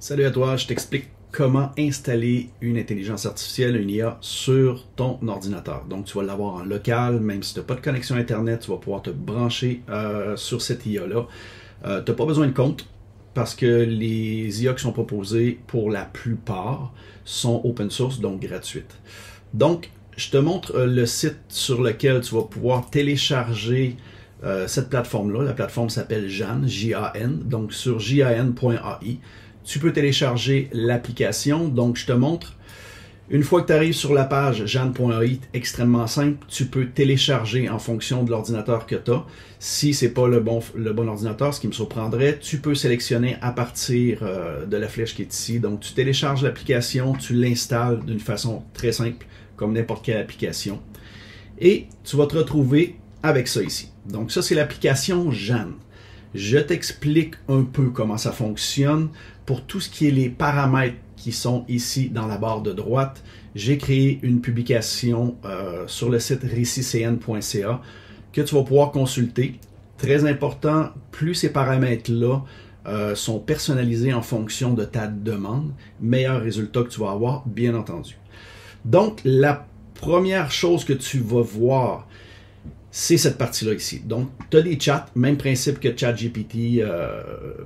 Salut à toi, je t'explique comment installer une intelligence artificielle, une IA, sur ton ordinateur. Donc, tu vas l'avoir en local, même si tu n'as pas de connexion Internet, tu vas pouvoir te brancher sur cette IA-là. Tu n'as pas besoin de compte parce que les IA qui sont proposées, pour la plupart, sont open source, donc gratuites. Donc, je te montre le site sur lequel tu vas pouvoir télécharger cette plateforme-là. La plateforme s'appelle JAN, J-A-N, donc sur jan.ai. Tu peux télécharger l'application. Donc, je te montre. Une fois que tu arrives sur la page jan.ai, extrêmement simple, tu peux télécharger en fonction de l'ordinateur que tu as. Si ce n'est pas le bon ordinateur, ce qui me surprendrait, tu peux sélectionner à partir de la flèche qui est ici. Donc, tu télécharges l'application, tu l'installes d'une façon très simple, comme n'importe quelle application. Et tu vas te retrouver avec ça ici. Donc, ça, c'est l'application JAN. Je t'explique un peu comment ça fonctionne. Pour tout ce qui est les paramètres qui sont ici dans la barre de droite, j'ai créé une publication sur le site récitcn.ca que tu vas pouvoir consulter. Très important, plus ces paramètres-là sont personnalisés en fonction de ta demande, meilleur résultat que tu vas avoir, bien entendu. Donc, la première chose que tu vas voir, c'est cette partie-là ici. Donc, tu as des chats, même principe que ChatGPT,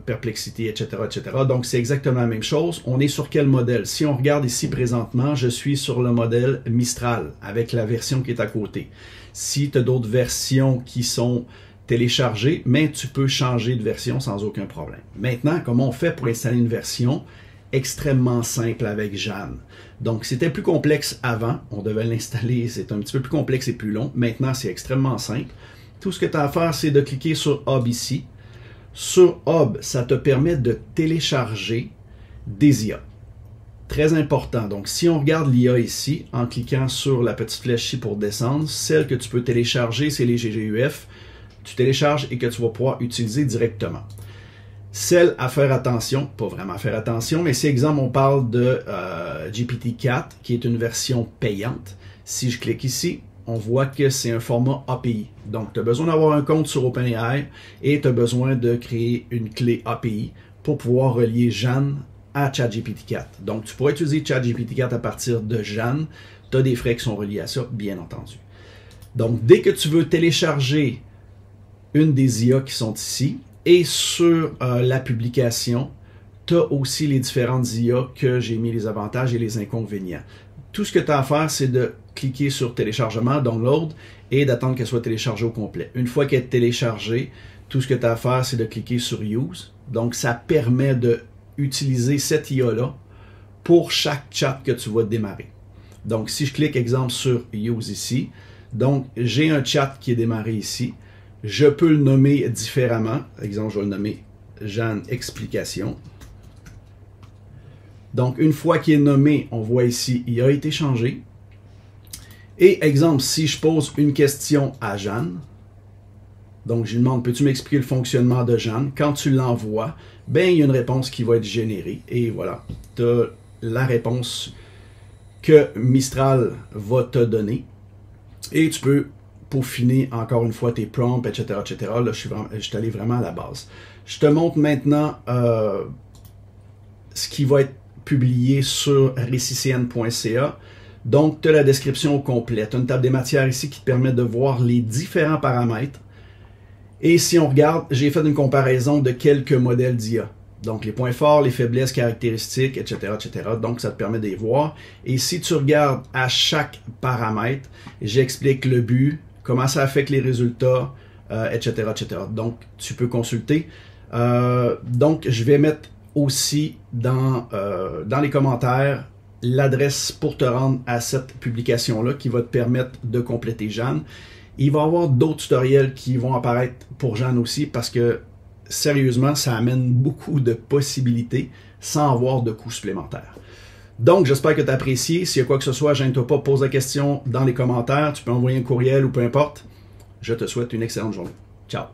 Perplexity, etc., etc. Donc, c'est exactement la même chose. On est sur quel modèle? Si on regarde ici présentement, je suis sur le modèle Mistral, avec la version qui est à côté. Si tu as d'autres versions qui sont téléchargées, mais tu peux changer de version sans aucun problème. Maintenant, comment on fait pour installer une version? Extrêmement simple avec JAN. Donc, c'était plus complexe avant. On devait l'installer, c'est un petit peu plus complexe et plus long. Maintenant, c'est extrêmement simple. Tout ce que tu as à faire, c'est de cliquer sur Hub ici. Sur Hub, ça te permet de télécharger des IA. Très important. Donc, si on regarde l'IA ici, en cliquant sur la petite flèche ici pour descendre, celle que tu peux télécharger, c'est les GGUF. Tu télécharges et que tu vas pouvoir utiliser directement. Celle à faire attention, pas vraiment à faire attention, mais si exemple on parle de GPT-4 qui est une version payante, si je clique ici, on voit que c'est un format API. Donc tu as besoin d'avoir un compte sur OpenAI et tu as besoin de créer une clé API pour pouvoir relier JAN à ChatGPT-4. Donc tu pourrais utiliser ChatGPT-4 à partir de JAN, tu as des frais qui sont reliés à ça, bien entendu. Donc dès que tu veux télécharger une des IA qui sont ici, et sur la publication, tu as aussi les différentes IA que j'ai mis les avantages et les inconvénients. Tout ce que tu as à faire, c'est de cliquer sur téléchargement, download, et d'attendre qu'elle soit téléchargée au complet. Une fois qu'elle est téléchargée, tout ce que tu as à faire, c'est de cliquer sur Use. Donc, ça permet d'utiliser cette IA-là pour chaque chat que tu vas démarrer. Donc, si je clique, exemple, sur Use ici, donc j'ai un chat qui est démarré ici. Je peux le nommer différemment. Par exemple, je vais le nommer JAN Explication. Donc, une fois qu'il est nommé, on voit ici, il a été changé. Et exemple, si je pose une question à JAN, donc je lui demande, peux-tu m'expliquer le fonctionnement de JAN? Quand tu l'envoies, ben, il y a une réponse qui va être générée. Et voilà, tu as la réponse que Mistral va te donner. Et tu peux peaufiner encore une fois tes prompts, etc., etc. Là, je suis allé vraiment à la base. Je te montre maintenant ce qui va être publié sur récitcn.ca. Donc, tu as la description complète. Tu as une table des matières ici qui te permet de voir les différents paramètres. Et si on regarde, j'ai fait une comparaison de quelques modèles d'IA. Donc, les points forts, les faiblesses, caractéristiques, etc., etc. Donc, ça te permet de les voir. Et si tu regardes à chaque paramètre, j'explique le but, comment ça affecte les résultats, etc., etc. Donc, tu peux consulter. Donc, je vais mettre aussi dans les commentaires l'adresse pour te rendre à cette publication-là qui va te permettre de compléter JAN. Il va y avoir d'autres tutoriels qui vont apparaître pour JAN aussi parce que, sérieusement, ça amène beaucoup de possibilités sans avoir de coûts supplémentaires. Donc, j'espère que tu as apprécié. S'il y a quoi que ce soit, gêne-toi pas, pose la question dans les commentaires. Tu peux envoyer un courriel ou peu importe. Je te souhaite une excellente journée. Ciao!